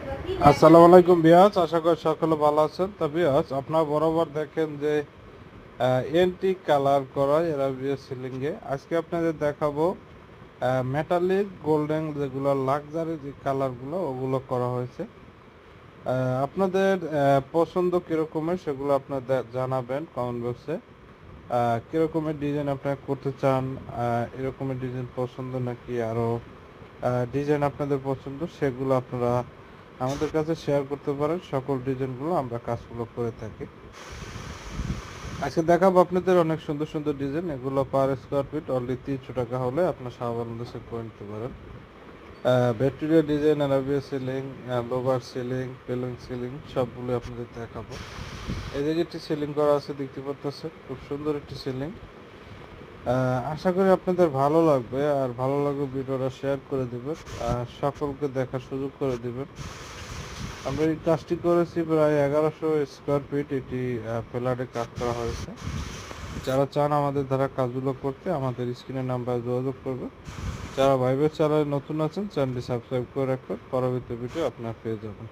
আসসালামু আলাইকুম বিয়াজ, আশা করি সকলে ভালো আছেন। তা বিয়াজ, আপনারা বরাবর দেখেন যে এন্টিক কালার করা এরাবিয়া সিলিংয়ে আজকে আপনাদের দেখাবো মেটালিক গোল্ডেন, যেগুলো লাক্সারি যে কালারগুলো ওগুলো করা হয়েছে। আপনাদের পছন্দ কীরকমের সেগুলো আপনাদের জানাবেন কমেন্ট বক্সে। কীরকমের ডিজাইন আপনারা করতে চান, এরকমের ডিজাইন পছন্দ নাকি আরও ডিজাইন আপনাদের পছন্দ, সেগুলো আপনারা আমাদের কাছে শেয়ার করতে পারেন। সকল ডিজাইনগুলো আমরা কাজগুলো করে থাকি। আজকে দেখাবো আপনাদের অনেক সুন্দর সুন্দর ডিজাইন। এগুলো পার স্কোয়ার ফিট অনলি 300 টাকা হলে আপনার সাহাবানন্দ সেট করে নিতে পারেন। Bacteria design, Arabia ceiling, lover ceiling, Pelling ceiling সবগুলো আপনাদের দেখাবো। এদিকে একটি সিলিং করা আছে, দেখতে পাচ্ছেন, খুব সুন্দর একটি সিলিং। আশা করি আপনাদের ভালো লাগবে, আর ভালো লাগবে ভিডিওটা শেয়ার করে দেবেন, সকলকে দেখার সুযোগ করে দেবেন। আমরা এই কাজটি করেছি প্রায় 1100 স্কোয়ার ফিট, এটি ফ্ল্যাটে কাজ করা হয়েছে। যারা চান আমাদের দ্বারা কাজগুলো করতে আমাদের স্ক্রিনের নাম্বারে যোগাযোগ করবে। যারা ভাইবের চ্যানেলে নতুন আছেন চ্যানেলটি সাবস্ক্রাইব করে রাখবেন, পরবর্তী ভিডিও আপনারা পেয়ে যাবেন।